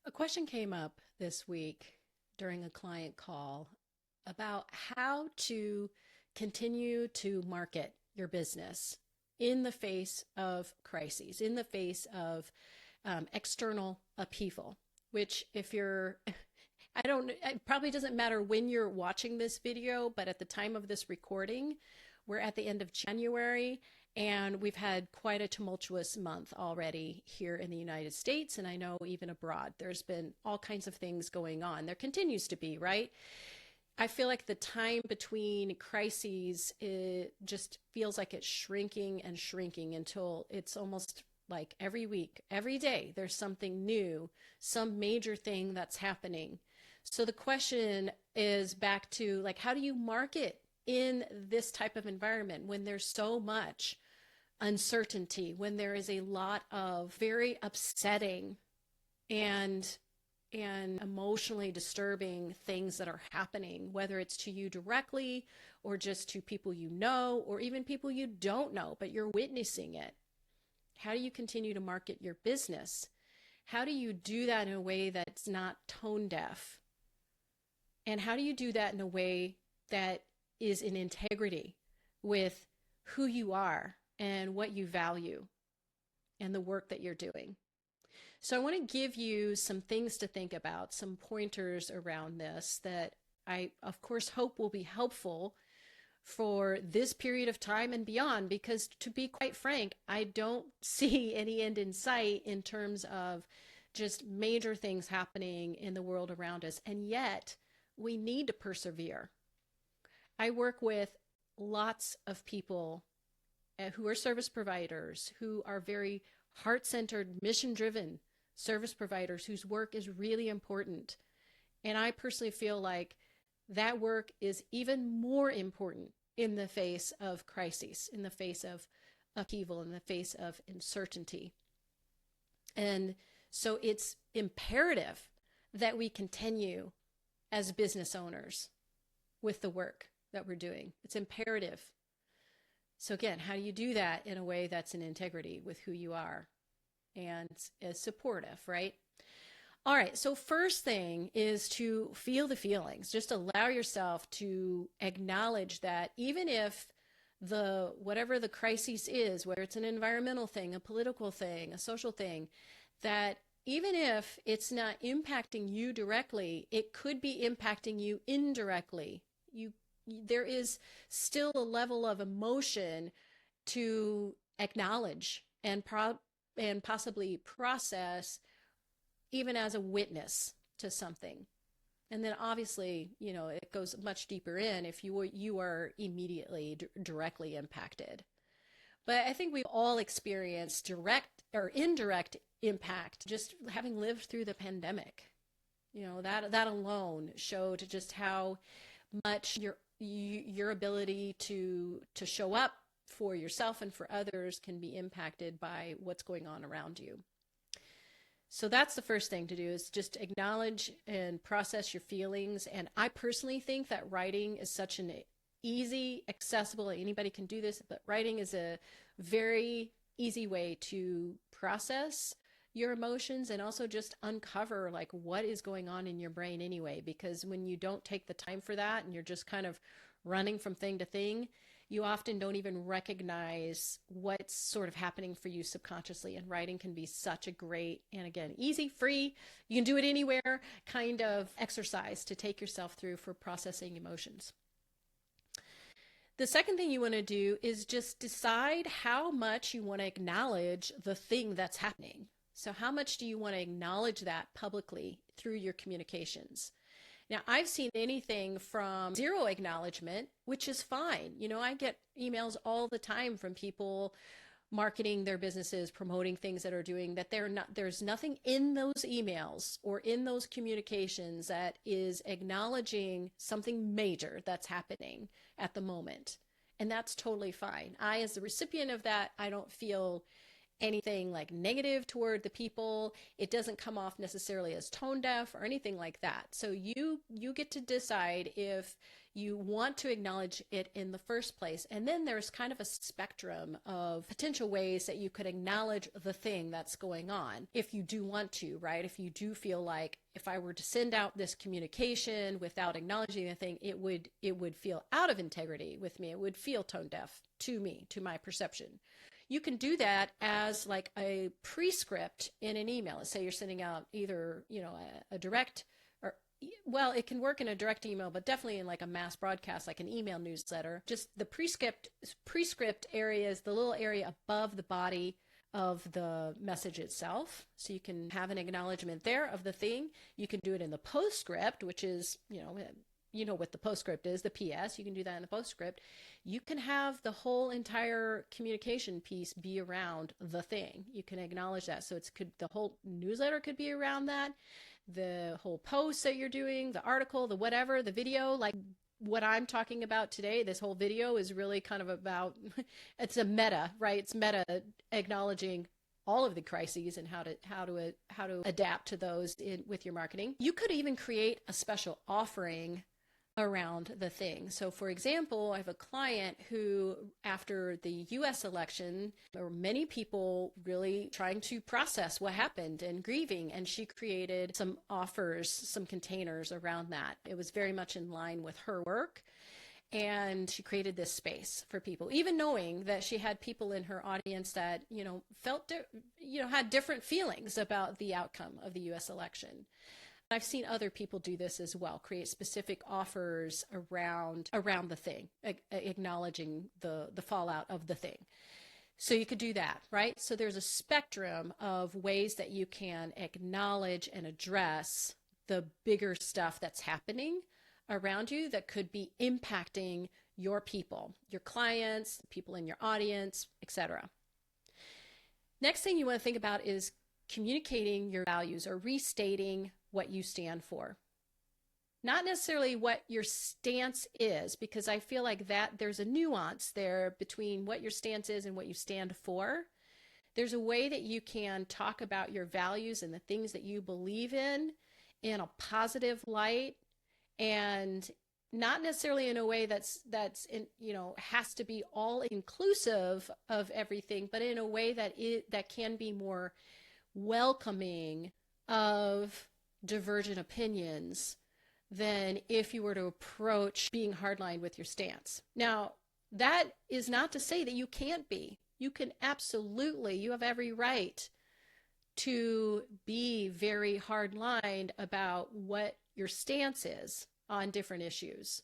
A question came up this week during a client call about how to continue to market your business in the face of crises, in the face of external upheaval, which if you're I don't, it probably doesn't matter when you're watching this video, but at the time of this recording, we're at the end of January and we've had quite a tumultuous month already here in the United States. And I know even abroad, there's been all kinds of things going on. There continues to be, right? I feel like the time between crises, it just feels like it's shrinking and shrinking until it's almost like every week, every day, there's something new, some major thing that's happening. So the question is back to like, how do you market in this type of environment when there's so much uncertainty, when there is a lot of very upsetting and emotionally disturbing things that are happening, whether it's to you directly or just to people you know, or even people you don't know, but you're witnessing it. How do you continue to market your business? How do you do that in a way that's not tone deaf? And how do you do that in a way that is in integrity with who you are and what you value and the work that you're doing? So I want to give you some things to think about, some pointers around this that I, of course, hope will be helpful for this period of time and beyond, because to be quite frank, I don't see any end in sight in terms of just major things happening in the world around us. And yet we need to persevere. I work with lots of people who are service providers, who are very heart-centered, mission-driven service providers whose work is really important. And I personally feel like that work is even more important in the face of crises, in the face of upheaval, in the face of uncertainty. And so it's imperative that we continue as business owners with the work that we're doing. It's imperative. So again, how do you do that in a way that's in integrity with who you are and is supportive, right? All right, so first thing is to feel the feelings. Just allow yourself to acknowledge that even if the whatever the crisis is, whether it's an environmental thing, a political thing, a social thing, that even if it's not impacting you directly, it could be impacting you indirectly. There is still a level of emotion to acknowledge and possibly process, even as a witness to something. And then obviously, it goes much deeper in if you are immediately directly impacted. But I think we've all experienced direct or indirect impact just having lived through the pandemic. That alone showed just how much your ability to show up for yourself and for others can be impacted by what's going on around you. So that's the first thing to do, is just acknowledge and process your feelings. And I personally think that writing is such an easy, accessible, anybody can do this, but writing is a very easy way to process your emotions and also just uncover like what is going on in your brain anyway. Because when you don't take the time for that and you're just kind of running from thing to thing, you often don't even recognize what's sort of happening for you subconsciously. And writing can be such a great, and again, easy, free, you can do it anywhere kind of exercise to take yourself through for processing emotions. The second thing you want to do is just decide how much you want to acknowledge the thing that's happening. So how much do you want to acknowledge that publicly through your communications? Now, I've seen anything from zero acknowledgement, which is fine. I get emails all the time from people marketing their businesses, promoting things that are doing that there's nothing in those emails or in those communications that is acknowledging something major that's happening at the moment. And that's totally fine. As the recipient of that, I don't feel anything like negative toward the people. It doesn't come off necessarily as tone deaf or anything like that. So you get to decide if You want to acknowledge it in the first place. And then there's kind of a spectrum of potential ways that you could acknowledge the thing that's going on if you do want to, right? If you do feel like if I were to send out this communication without acknowledging the thing, it would feel out of integrity with me. It would feel tone deaf to me, to my perception. You can do that as like a prescript in an email. Let's say you're sending out either, a direct, or, well, it can work in a direct email, but definitely in like a mass broadcast, like an email newsletter. Just the prescript area is the little area above the body of the message itself. So you can have an acknowledgement there of the thing. You can do it in the postscript, which is, you know what the postscript is, the PS. You can do that in the postscript. You can have the whole entire communication piece be around the thing. You can acknowledge that. So the whole newsletter could be around that. The whole post that you're doing, the article, the whatever, the video, like what I'm talking about today, this whole video is really kind of about, it's a meta, right? It's meta acknowledging all of the crises and how to adapt to those with your marketing. You could even create a special offering around the thing. So for example, I have a client who, after the US election, there were many people really trying to process what happened and grieving, and she created some offers, some containers around that. It was very much in line with her work. And she created this space for people, even knowing that she had people in her audience that, had different feelings about the outcome of the US election. I've seen other people do this as well, create specific offers around the thing, acknowledging the fallout of the thing. So you could do that, right? So there's a spectrum of ways that you can acknowledge and address the bigger stuff that's happening around you that could be impacting your people, your clients, people in your audience, etc. Next thing you want to think about is communicating your values or restating what you stand for. Not necessarily what your stance is, because I feel like that there's a nuance there between what your stance is and what you stand for. There's a way that you can talk about your values and the things that you believe in a positive light, and not necessarily in a way that's has to be all inclusive of everything, but in a way that can be more welcoming of divergent opinions than if you were to approach being hardline with your stance. Now, that is not to say that you can't be. You can absolutely, you have every right to be very hardlined about what your stance is on different issues.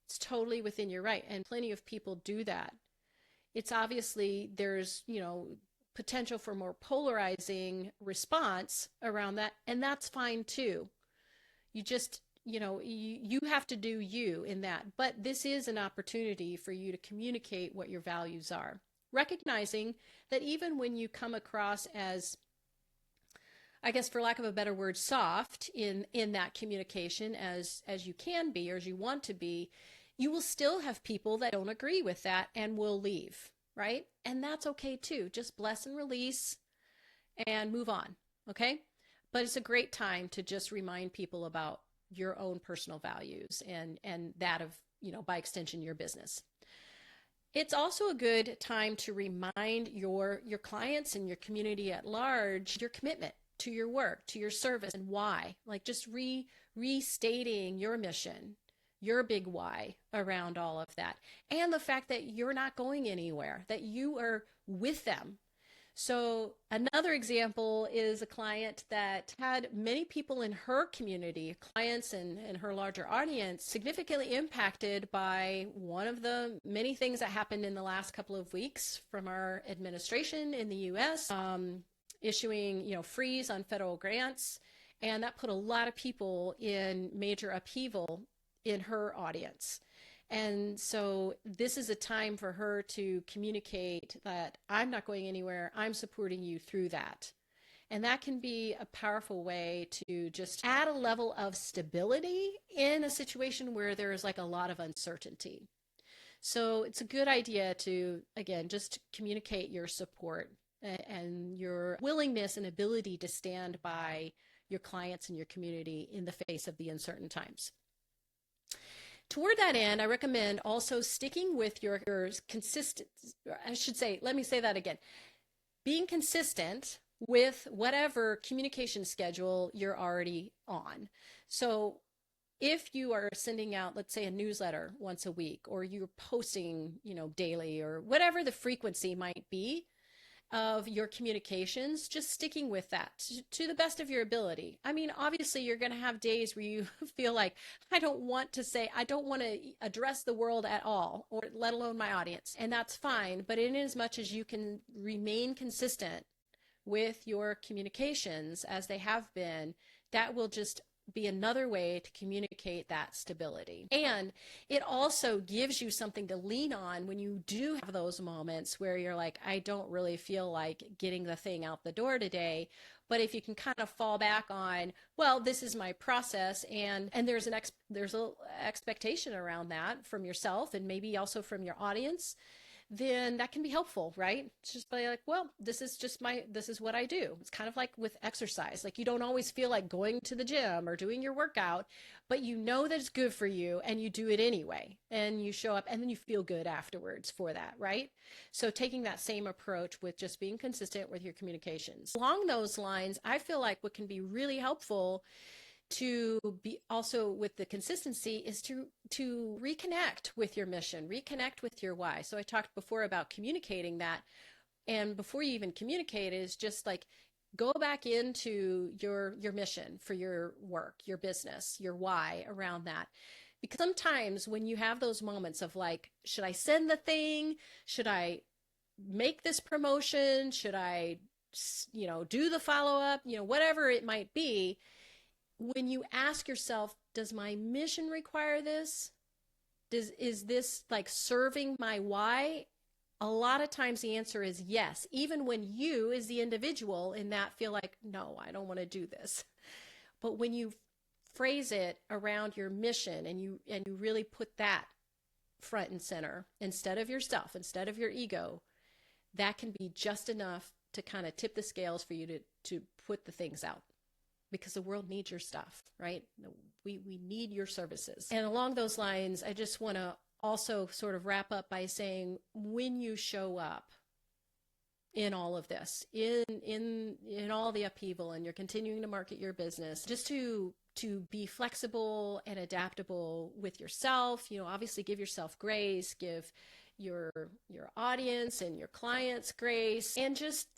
It's totally within your right, and plenty of people do that. It's obviously, there's, potential for more polarizing response around that, and that's fine too. You just, you have to do you in that. But this is an opportunity for you to communicate what your values are, recognizing that even when you come across as, I guess for lack of a better word, soft in that communication as you can be or as you want to be, you will still have people that don't agree with that and will leave, right? And that's okay too. Just bless and release and move on, okay? But it's a great time to just remind people about your own personal values and that of, by extension, your business. It's also a good time to remind your clients and your community at large your commitment to your work, to your service, and why. Like just restating your mission, your big why around all of that. And the fact that you're not going anywhere, that you are with them. So another example is a client that had many people in her community, clients and her larger audience, significantly impacted by one of the many things that happened in the last couple of weeks from our administration in the US, issuing, freeze on federal grants. And that put a lot of people in major upheaval in her audience. And so this is a time for her to communicate that I'm not going anywhere. I'm supporting you through that. And that can be a powerful way to just add a level of stability in a situation where there's like a lot of uncertainty. So it's a good idea to, again, just communicate your support and your willingness and ability to stand by your clients and your community in the face of the uncertain times. Toward that end, I recommend also sticking with your consistent, I should say, let me say that again, being consistent with whatever communication schedule you're already on. So if you are sending out, let's say, a newsletter once a week, or you're posting, daily, or whatever the frequency might be of your communications, just sticking with that to the best of your ability. I mean, obviously, you're going to have days where you feel like, I don't want to say, I don't want to address the world at all, or let alone my audience. And that's fine. But in as much as you can remain consistent with your communications as they have been, that will just be another way to communicate that stability. And it also gives you something to lean on when you do have those moments where you're like, I don't really feel like getting the thing out the door today. But if you can kind of fall back on, well, this is my process, and there's there's a expectation around that from yourself and maybe also from your audience, then that can be helpful, right? It's just like, well, this is what I do. It's kind of like with exercise. Like, you don't always feel like going to the gym or doing your workout, but you know that it's good for you and you do it anyway. And you show up and then you feel good afterwards for that, right? So taking that same approach with just being consistent with your communications. Along those lines, I feel like what can be really helpful to be also with the consistency is to reconnect with your mission, reconnect with your why. So I talked before about communicating that, and before you even communicate is just like go back into your mission for your work, your business, your why around that. Because sometimes when you have those moments of like, should I send the thing? Should I make this promotion? Should I do the follow up? Whatever it might be, when you ask yourself, does my mission require this? Is this like serving my why? A lot of times the answer is yes, even when you as the individual in that feel like, no, I don't want to do this. But when you phrase it around your mission and you really put that front and center instead of yourself, instead of your ego, that can be just enough to kind of tip the scales for you to put the things out, because the world needs your stuff, right? We need your services. And along those lines, I just want to also sort of wrap up by saying, when you show up in all of this, in all the upheaval, and you're continuing to market your business, just to be flexible and adaptable with yourself, obviously give yourself grace, give your audience and your clients grace, and just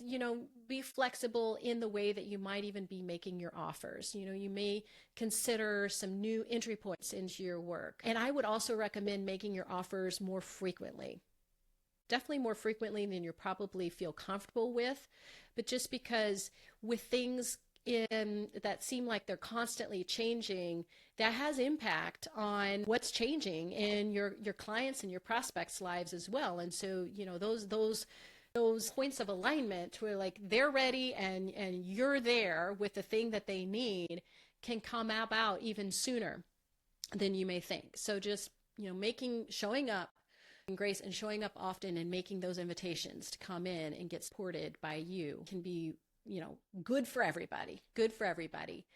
be flexible in the way that you might even be making your offers. You may consider some new entry points into your work, and I would also recommend making your offers more frequently, definitely more frequently than you probably feel comfortable with. But just because with things in that seem like they're constantly changing, that has impact on what's changing in your clients and your prospects' lives as well. And so those points of alignment where like they're ready and you're there with the thing that they need can come about even sooner than you may think. So just showing up in grace and showing up often and making those invitations to come in and get supported by you can be good for everybody. Good for everybody.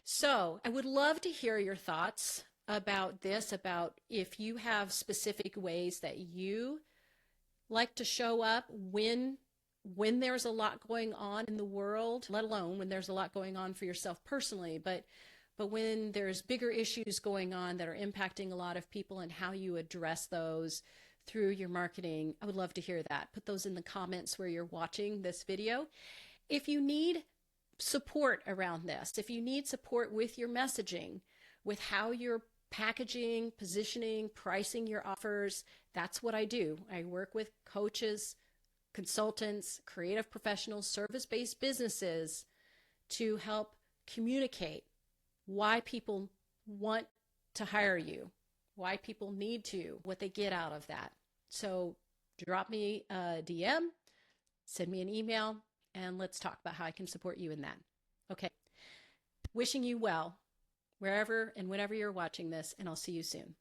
So I would love to hear your thoughts about this, about if you have specific ways that you like to show up when there's a lot going on in the world, let alone when there's a lot going on for yourself personally, but when there's bigger issues going on that are impacting a lot of people, and how you address those through your marketing. I would love to hear that. Put those in the comments where you're watching this video. If you need support around this, if you need support with your messaging, with how you're packaging, positioning, pricing your offers, that's what I do. I work with coaches, consultants, creative professionals, service-based businesses to help communicate why people want to hire you, why people need to, what they get out of that. So drop me a DM, send me an email, and let's talk about how I can support you in that. Okay. Wishing you well wherever and whenever you're watching this, and I'll see you soon.